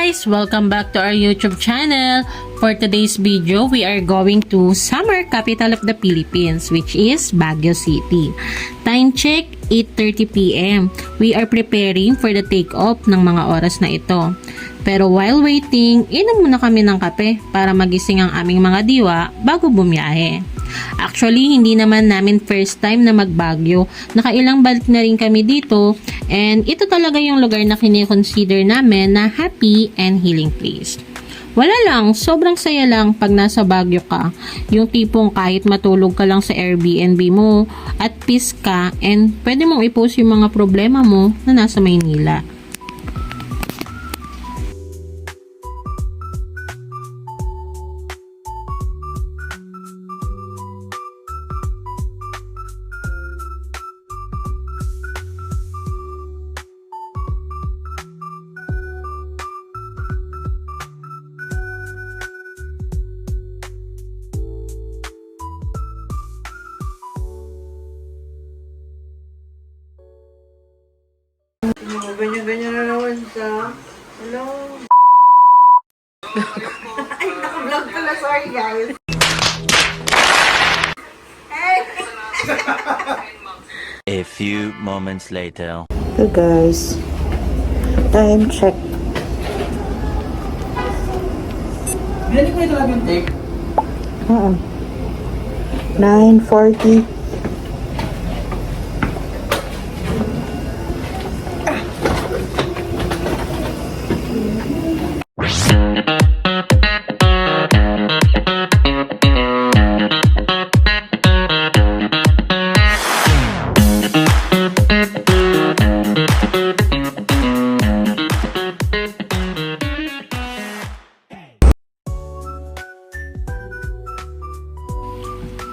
guys! Welcome back to our YouTube channel. For today's video, we are going to summer capital of the Philippines, which is Baguio City. Time check, 8:30 p.m. We are preparing for the take-off ng mga oras na ito. Pero while waiting, inom muna kami ng kape para magising ang aming mga diwa bago bumiyahe. Actually, hindi naman namin first time na mag-Baguio. Nakailang balik na rin kami dito and ito talaga yung lugar na kinikonsider namin na happy and healing place. Wala lang, sobrang saya lang pag nasa Baguio ka. Yung tipong kahit matulog ka lang sa Airbnb mo at peace ka and pwede mong i-post yung mga problema mo na nasa Maynila. Ganyan-ganyan na naman siya. Hello? Ay, naka-vlog pala. Sorry, guys. Hey! A few moments later. So, guys. Time check. Hindi ko ito lang yung take. 9:40.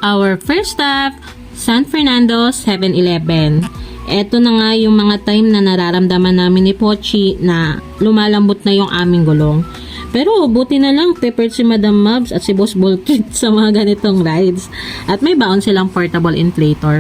Our first stop, San Fernando 7-Eleven. Ito na nga yung mga time na nararamdaman namin ni Pochi na lumalambot na yung aming gulong. Pero buti na lang prepared si Madam Mabs at si Boss Bolkit sa mga ganitong rides. At may baon silang portable inflator.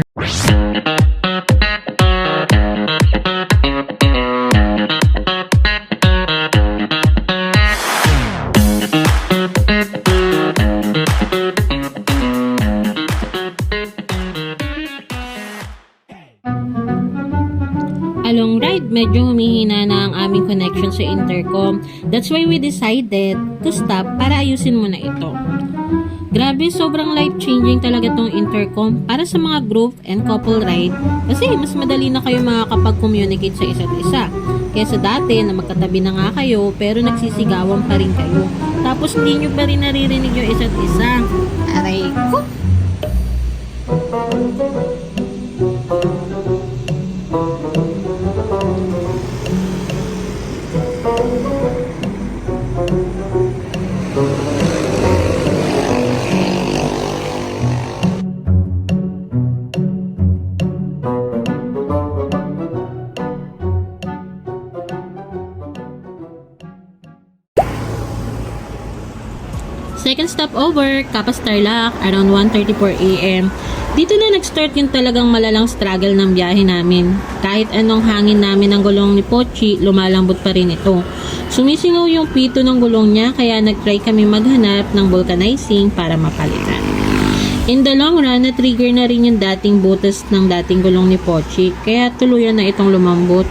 Along ride, medyo humihina na ang aming connection sa intercom. That's why we decided to stop para ayusin muna ito. Grabe, sobrang life-changing talaga tong intercom para sa mga group and couple ride kasi mas madali na kayo makakapag-communicate sa isa't isa. Kesa dati na magkatabi na nga kayo pero nagsisigawan pa rin kayo. Tapos hindi nyo pa rin naririnig yung isa't isa. Aray ko! Second stopover, Capas Tarlac, around 1:34 a.m. Dito na nag-start yung talagang malalang struggle ng biyahe namin. Kahit anong hangin namin ng gulong ni Pochi, lumalambot pa rin ito. Sumisingaw yung pito ng gulong niya kaya nag-try kami maghanap ng vulcanizing para mapalitan. In the long run, na-trigger na rin yung dating butas ng dating gulong ni Pochi kaya tuluyan na itong lumambot.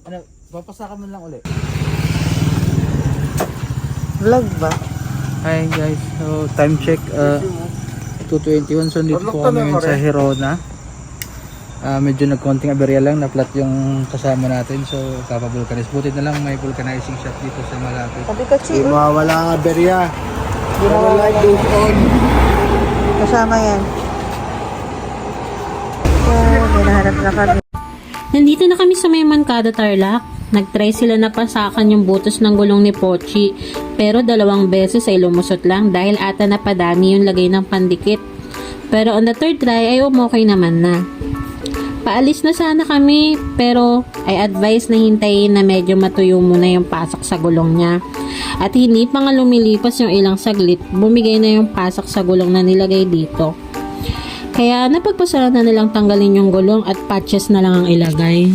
Ano, papasakan mo lang ulit. Vlog ba? Hi guys, so time check 2:21. So dito po kami ngayon sa Hirona. Medyo nagkonting aberya lang, na-flat yung kasama natin. So kapabulkanis. Buti na lang may vulcanizing shop dito sa malapit. Sabi ka, Chi. Wala ang aberya. Wala doon on. Kasama yan. Yan, hinahanap na kami. Nandito na kami sa may Mancada Tarlac. Nagtry sila na pasakan yung butos ng gulong ni Pochi, pero 2 beses ay lumusot lang dahil ata napadami yung lagay ng pandikit. Pero on the 3rd try ay umokay naman na. Paalis na sana kami, pero ay advice na hintayin na medyo matuyo muna yung pasak sa gulong niya. At hindi pa nga lumilipas yung ilang saglit, bumigay na yung pasak sa gulong na nilagay dito. Kaya napagpasara na nilang tanggalin yung gulong at patches na lang ang ilagay.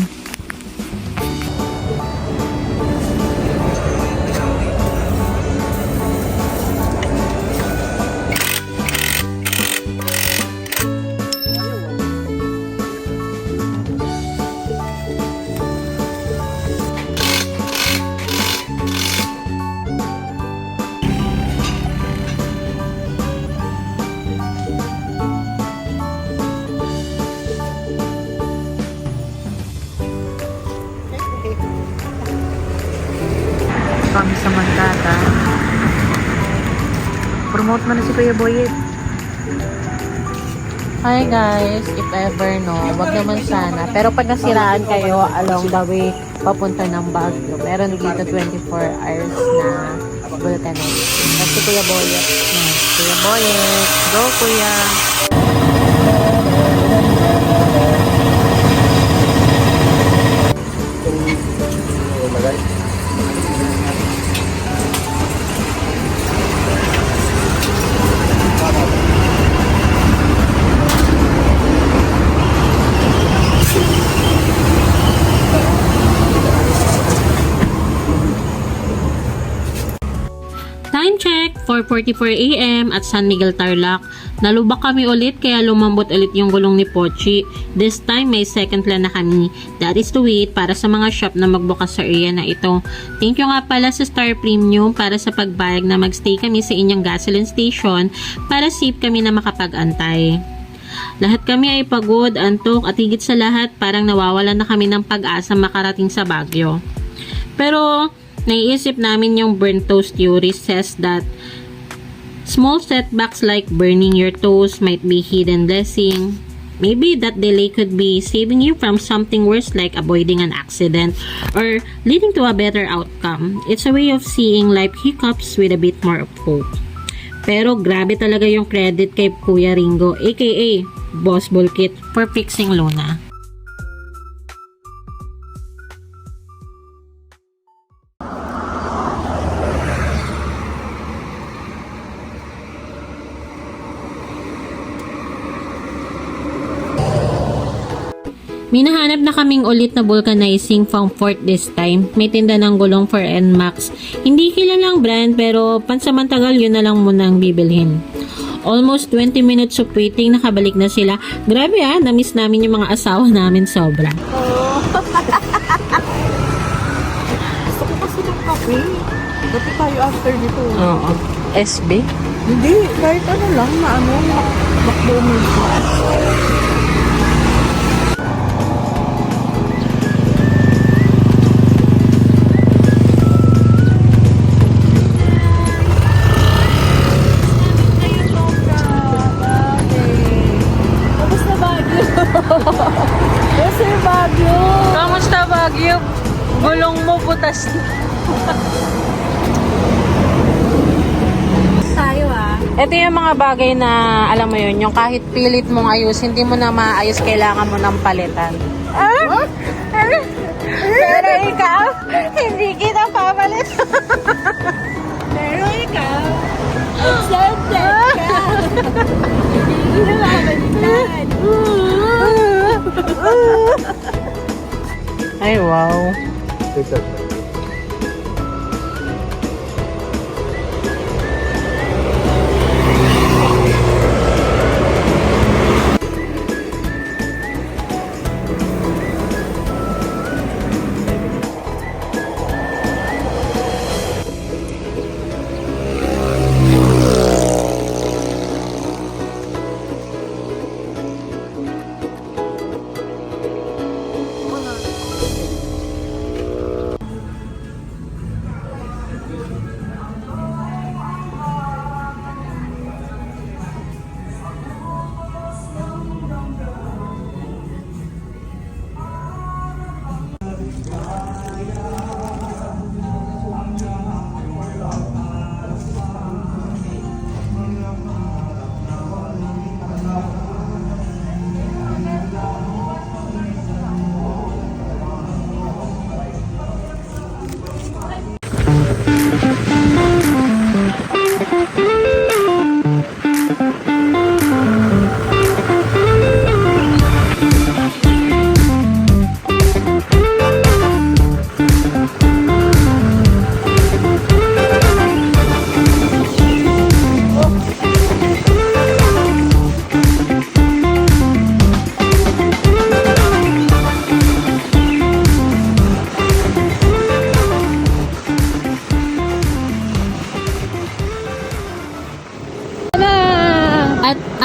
Kami sa Mandata. Promote mo na si Kuya Boyet. Hi guys, if ever no, wag naman sana. Pero pag nasiraan kayo along the way papunta ng Baguio, meron dito 24 hours na vulcanizer. Tapos si Kuya Boyet. Kuya Boyet. Go, Kuya. Time check, 4:44 AM at San Miguel, Tarlac. Nalubak kami ulit kaya lumambot ulit yung gulong ni Pochi. This time may second plan na kami. That is to wait para sa mga shop na magbukas sa area na ito. Thank you nga pala sa Star Premium para sa pagbayag na magstay kami sa inyong gasoline station para safe kami na makapag-antay. Lahat kami ay pagod, antok at higit sa lahat parang nawawalan na kami ng pag-asa makarating sa Baguio. Pero naiisip namin yung burnt toast theory says that small setbacks like burning your toast might be hidden blessing. Maybe that delay could be saving you from something worse like avoiding an accident or leading to a better outcome. It's a way of seeing life hiccups with a bit more of hope. Pero grabe talaga yung credit kay Kuya Ringo aka Boss Bulkit for fixing Luna. Minahanap na kaming ulit na vulcanizing from Fort this time. May tinda ng gulong for NMAX. Hindi kilalang brand pero pansamantagal yun na lang muna ang bibilhin. Almost 20 minutes of waiting, nakabalik na sila. Grabe na-miss namin yung mga asawa namin sobra. Gusto ko kasi ng kape. Dati tayo after dito. Oo. SB? Hindi, kahit ano lang na makbo mo. Kamusta Baguio? Gulong mo butas na. Tayo Ito yung mga bagay na alam mo yun, yung kahit pilit mong ayus, hindi mo na maayos, kailangan mo ng palitan. Pero ikaw, hindi kita papalit. Pero ikaw, accepted ka. Hindi na mabalitan. Ay, wow.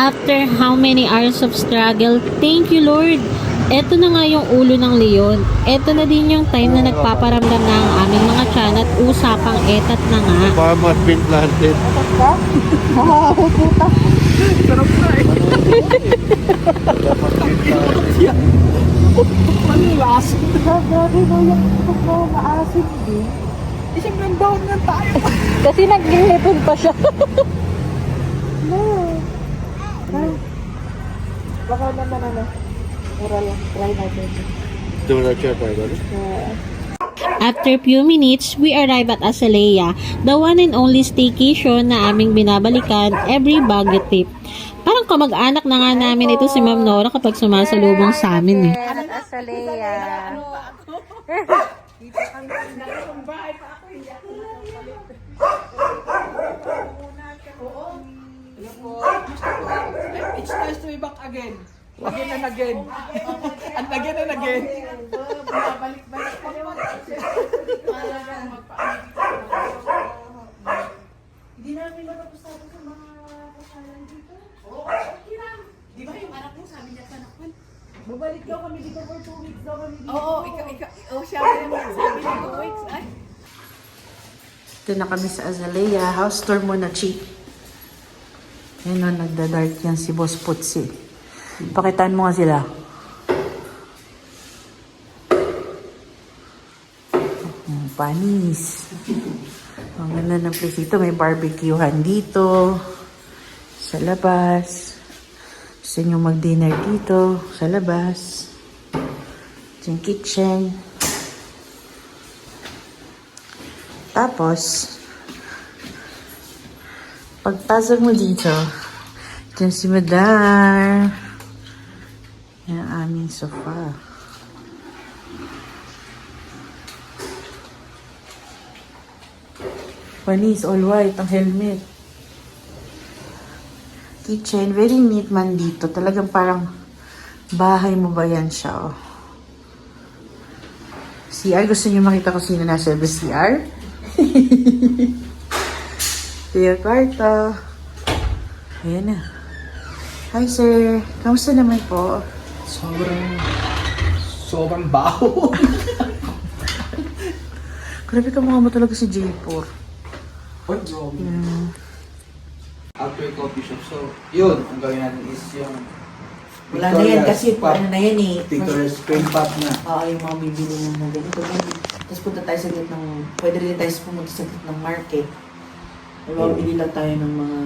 After how many hours of struggle, thank you Lord. Eto na nga yung ulo ng leon. Eto na din yung time na nagpaparamdam na ang aming mga tiyan at usapang etat na nga. Farmer been planted. Sarap na eh. Manilas. Grabe mo yung tutok mo maasin din. Isang nandoon nga tayo. Kasi nag-hipon pa siya. Baka naman ano. Mura lang. Try natin. Donut siya tayo. After few minutes, we arrive at Azalea, the one and only staycation na aming binabalikan every Baguio trip. Parang kamag-anak na nga namin ito si Ma'am Nora kapag sumasalubong sa amin eh. At Azalea. It's nice to be back again. Again and again. And again and again. Balik-balik pa naman. Hindi namin matapos-tapos sa mga kasalan dito. Oo, okay lang. Di ba yung anak mo sabi niya sa anak ko? Babalik daw kami dito for 2 weeks daw kami dito. Oo, siya naman sabi niya 2 weeks. Ay. Ito na kami sa Azalea. House tour muna, Chi. Yan o, nagda-dark yan si Boss Putsi. Pakitaan mo nga sila. Panis. Ang ganda ng place dito. May barbecuehan dito. Sa labas. Gusto nyo mag-dinner dito. Sa labas. Ito yung kitchen. Tapos, pagpasok mo dito, dyan si Madar. Yan ang aming sofa. Panis, all white, ang helmet. Kitchen, very neat man dito. Talagang parang bahay mo ba yan siya, oh. CR, gusto niyo makita ko sino nasa CR? Ito kwarto. Ayan na. Hi sir, kamusta naman po? Sobrang baho. Grabe ka mukha mo talaga si J4. What job? After coffee shop. So, yun. Ang gawin natin is yung Wala na yan kasi ano na yan eh. Victoria's Cream Pop na. Oo, yung mga bibili ng mga ganito. Tapos punta tayo sa gitna ng, pwede rin tayo pumunta sa gitna ng market. Bili lang tayo ng mga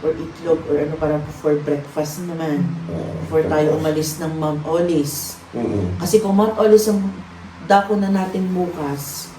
or itlog or ano para for breakfast naman. Before tayo umalis ng Mount Olis. Kasi kung Mount Olis ang dako na natin bukas,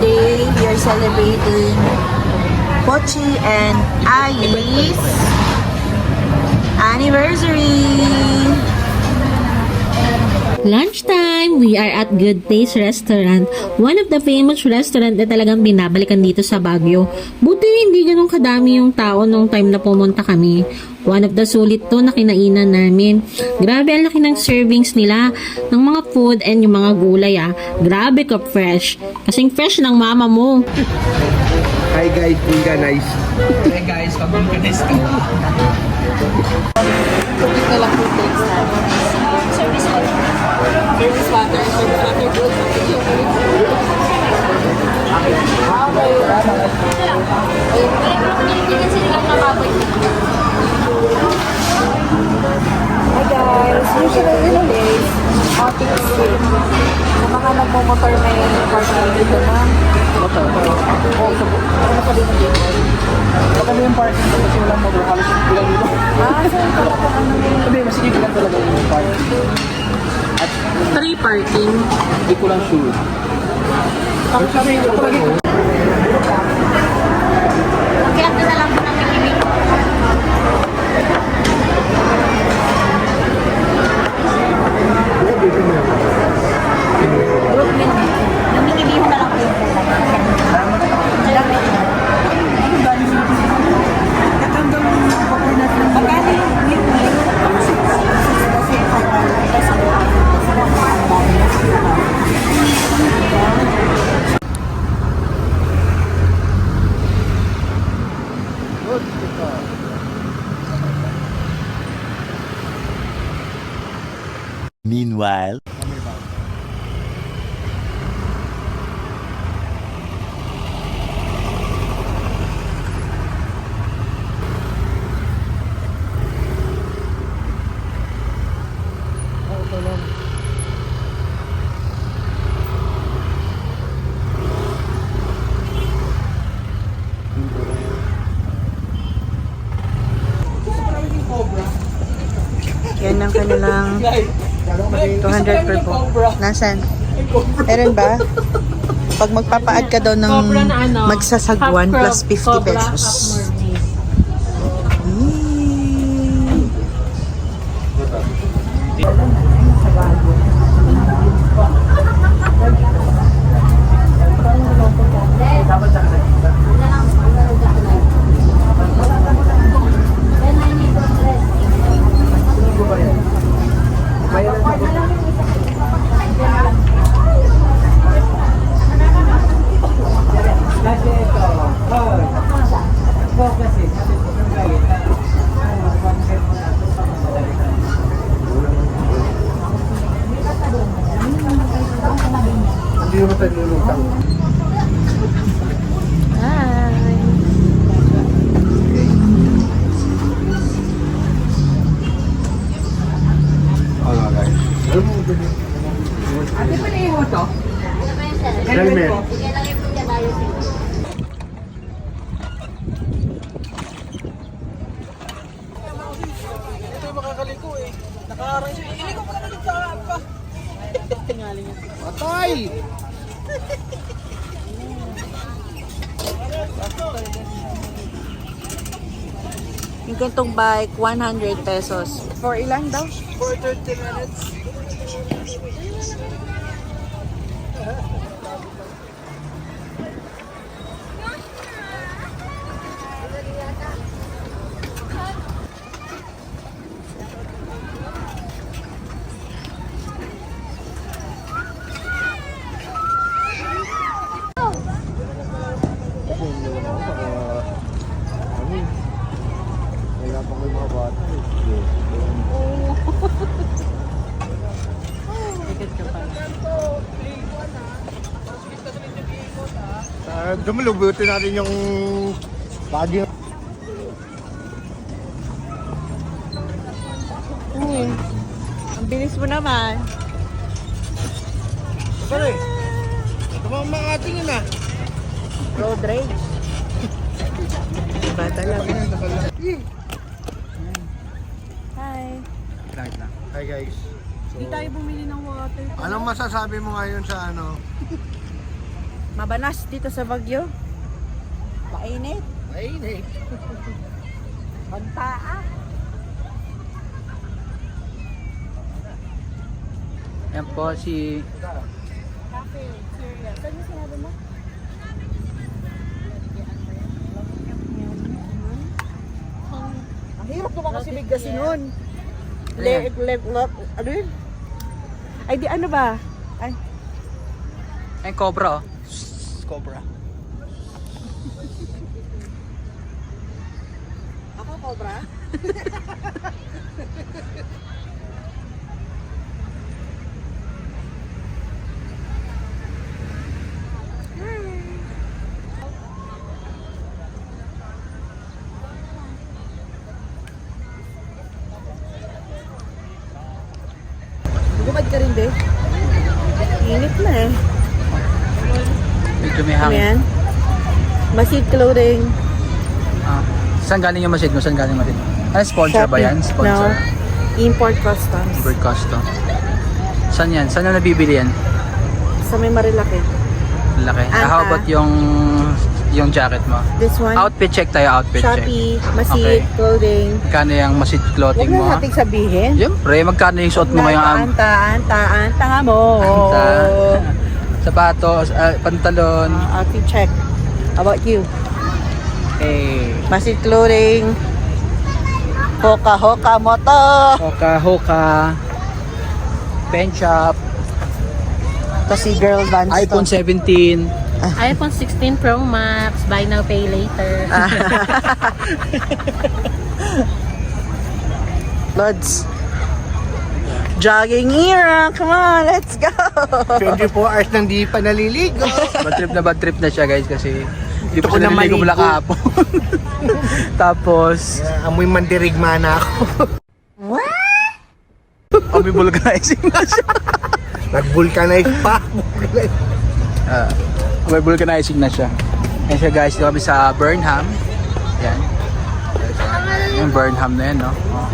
today we are celebrating Pochi and Ai's anniversary. Lunchtime, we are at Good Taste Restaurant. One of the famous restaurant na talagang binabalikan dito sa Baguio. Buti hindi ganun kadami yung tao nung time na pumunta kami. One of the sulit to na kinainan namin. Grabe ang laki ng servings nila ng mga food and yung mga gulay ah. Grabe ka fresh. Kasing fresh ng mama mo. Hi guys, Punga nice. Hey guys, pag-on ka next ka. Ito lang po takes natin. Service water. Service water. Service water good. Hi guys, usually nowadays, outing is free. Sa mga nagmo motor may parking dito na. Baka yung parking ko kasi walang motor, halos bilang dito. Saan pala po ano yun? Sabi, mas hindi lang talaga yung parking. Free parking. Hindi ko lang sure. Ang sabi ko palagi ko. Kaya na lang po ng kikinig. Brooklyn. Namimili mo na lang po yung magkano yung meal? Kasi Meanwhile, yan ang kanilang 200 per book. Nasaan? Meron ba? Pag magpapaad ka daw ng Cobra na ano, magsasagwan half plus 50 cobra, pesos. half mermaid. Hindi naman tayo lulutang. Wala guys. Alam mo ba yun? Ate pa niyo to? Helmet. Ito yung makakaliko eh. Nakaarang siya. Iliko pa naman sa pa. Patay! Yung gantong bike, 100 pesos. For ilan daw? For 30 minutes. Kaya pa ko yung mga bata. Dumulubutin natin yung bagyo. Ang bilis mo naman. Pare, ito mga ating yun ah. Road rage. Iba talaga. Hi. Hi guys. Hindi tayo bumili ng water. Anong masasabi mo ngayon sa ano? Mabanas dito sa Baguio. Mainit. Mainit. Bantaan. Yan po si... Cafe. Serious. Saan yung sinabi mo? Ang hirap naman kasi bigkasin nun. Ano yun? Ay di ano ba? Ay. Ay, cobra oh. Cobra. Ako cobra? Gumad ka rin, be? Init na eh. Medyo may Ano hangin. yan? Masid clothing. Saan galing yung masid mo? Saan galing masid mo? Ano, sponsor ba yan? Sponsor? No. Import customs. Bird custom. Saan yan? Saan na nabibili yan? Sa may Marilaki. Laki. Anta. How about yung jacket mo? This one. Outfit check tayo, outfit check. Shopee. Masid Okay. clothing. Magkano yung masid Huwag clothing mo? na nating sabihin. Siyempre, magkano yung suot mo ngayong Anta nga mo. sapatos, pantalon. Outfit check. How about you? Eh, Masid clothing. Hoka moto. Hoka, pen shop, Kasi girl Vans iPhone 17. iPhone 16 Pro Max, buy now, pay later. Lods. Jogging era. Come on, let's go. 24 hours nang di pa naliligo. Bad trip na siya guys kasi hindi Gusto pa ko siya na naliligo mula maligo. kahapon. Tapos, Amoy mandirigma na ako. may vulcanizing na siya. Nag-vulcanize pa. May vulcanizing na siya. Ayan siya guys, dito kami sa Burnham. Yan. Yung Burnham na yan, no? Oh.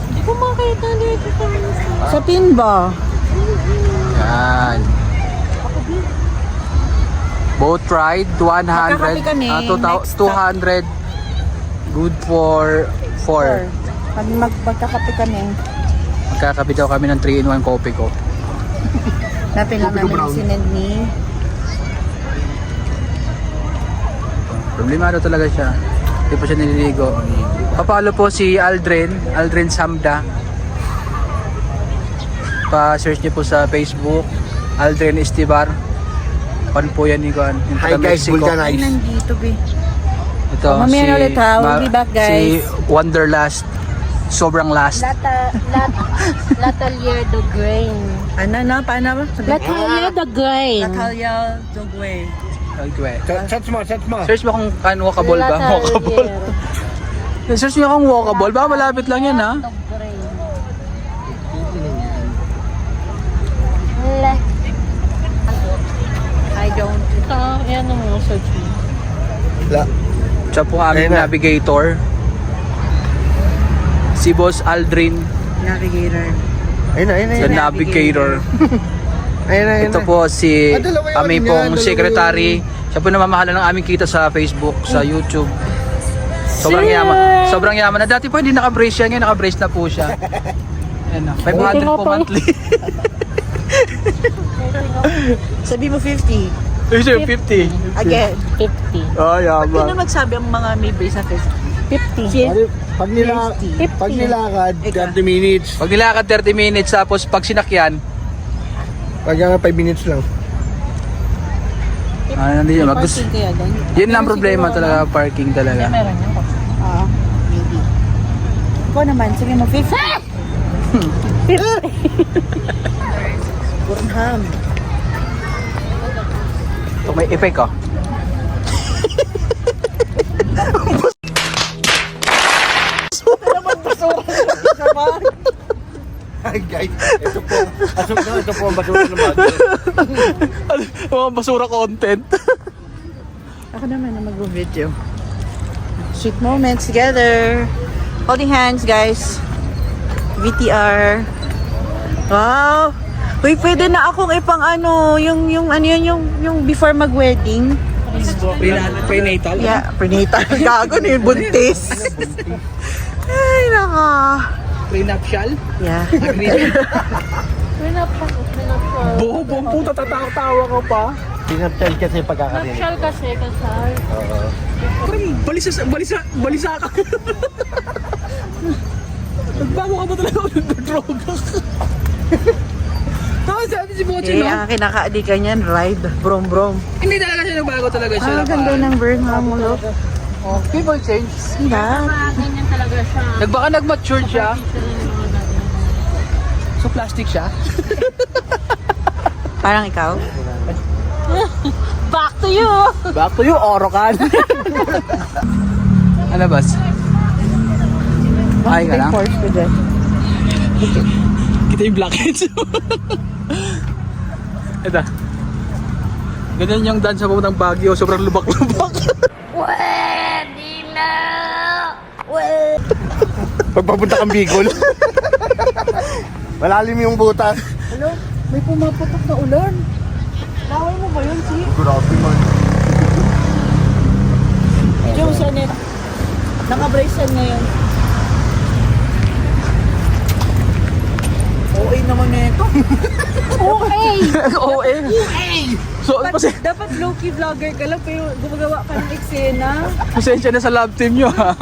Hindi ko makita dito Sa pin ba? Yan. Boat ride, 100. Magkakape kami, next stop. 200. Good for 4. Pag magkakape kami, Magkakape daw kami ng 3-in-1 coffee ko. napin lang namin yung sinend ni. Problemado talaga siya. Hindi pa siya nililigo. Papalo po si Aldrin Samda. Pa-search niyo po sa Facebook. Aldrin Estibar. Pan po yan ni Juan. Hi guys, Ay, vulcanize. nandito be. Ito, Mamaya na ulit, ha? We'll be back, guys. Si Wonderlast. Sobrang last. Latelier de Grain. Ano? Paano ba? Latelier de Grain. Natalia Dogway. Okay. Search mo. Search mo kung walkable ba? Walkable. Search mo kung walkable. Baka malapit lang yan ha. I don't. Ito, yan ang search mo. Siya po ang aming Ayun na. navigator. Si Boss Aldrin, Navigator. Ayun na. the navigator. Ayun Ito po si dalawa yun. kami Yan, pong dalawa secretary. Siya po namamahala ng aming kita sa Facebook, sa YouTube. Sobrang yaman. Sobrang yaman na. Dati po hindi naka-brace siya, ngayon naka-brace na po siya. Ayan na. 500 po monthly. Sabi mo 50. Ito yung 50. Again. 50. Oh, Ba't yaman. na magsabi ang mga may base sa 50? Pag nilakad, 30 minutes. Pag nilakad 30 minutes, tapos pag sinakyan, Pag 5 minutes lang. hindi siya Parking kaya doon? Yun lang problema talaga, parking talaga. Meron yun. Oo. Maybe. Ikaw naman, sige mo 50. Burnham. Ito may effect oh. Hi guys, ito po ang basura ng bago. Mga basura content. Ako naman na mag-video. Sweet moments together. Holding hands, guys. VTR. Wow! Uy, pwede na akong ipang ano, yung before mag-wedding. Prenatal. Yeah, prenatal. Gago na yung buntis. Ay, naka. Prenuptial. Yeah. Bobong puta, tatawa ka pa. Pinaptel kasi pagkakarinig. Nuptial kasi, kasal. Balisa ka. Nagbago ka ba talaga o nagdodroga ka? Tapos sabi si Boche, Eh, no? ang kinakaadikan niyan, ride. Brom. Hindi talaga siya nagbago talaga siya. Ang ganda ng Burnham mo, look. People change. See that? Ganyan talaga siya. Nagbaka nag-mature siya. So plastic siya. Parang ikaw? Back to you! Back to you, Orokan. Ano bas? Ay ka lang. Porsche ko dyan. Kita yung blackheads. Ito. Ganyan yung daan sa papuntang Baguio, sobrang lubak-lubak. Pagpapunta kang Bicol. Malalim yung butas. Hello? May pumaputok na ulan. Laway mo ba yun, si? Grabe man. Joe, saan yun? Naka-brace yan ngayon. OA naman na ito. Okay! OA. So, Dapat low-key vlogger ka lang, pero gumagawa ka ng eksena. pasensya na sa lab team nyo ha.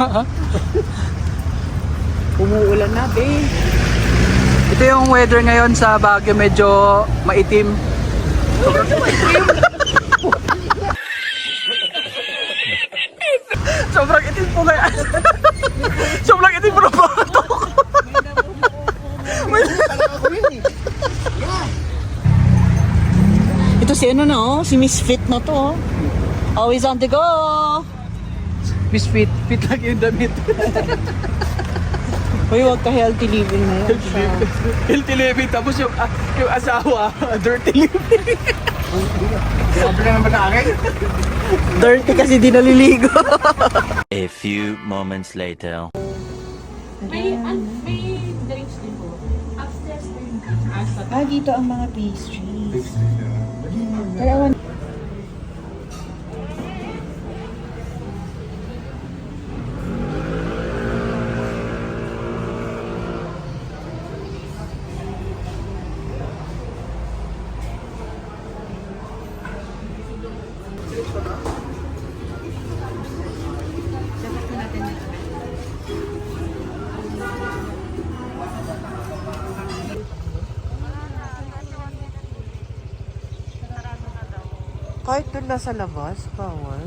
Umuulan na, babe. Ito yung weather ngayon sa Baguio, medyo maitim. Sobrang itim po kaya. Sobrang itim po na bato. Ito si ano na oh, si Miss Fit na to oh. Always on the go. Miss Fit lang yung damit. Uy, wag ka healthy living na yan. Healthy living, tapos yung asawa, dirty living. Sabi ka naman sa akin. Dirty kasi di naliligo. A few moments later. May drinks din po. Upstairs po yung Dito ang mga pastries. Kahit doon nasa labas, bawal.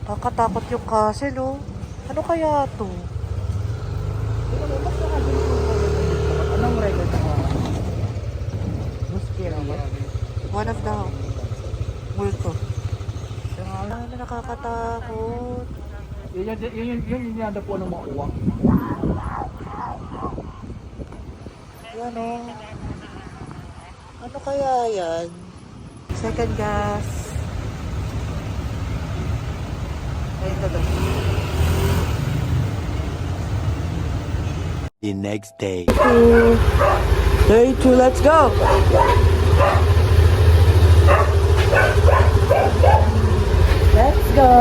Kakatakot yung castle, oh. Ano kaya to? Anong record ako? One of the multo. Ano nakakatakot? Yun yung po ng mga uwang. Yan, oh. Ano kaya yan? Second gas. Ayun na doon. The next day. Day 2, let's go! Let's go!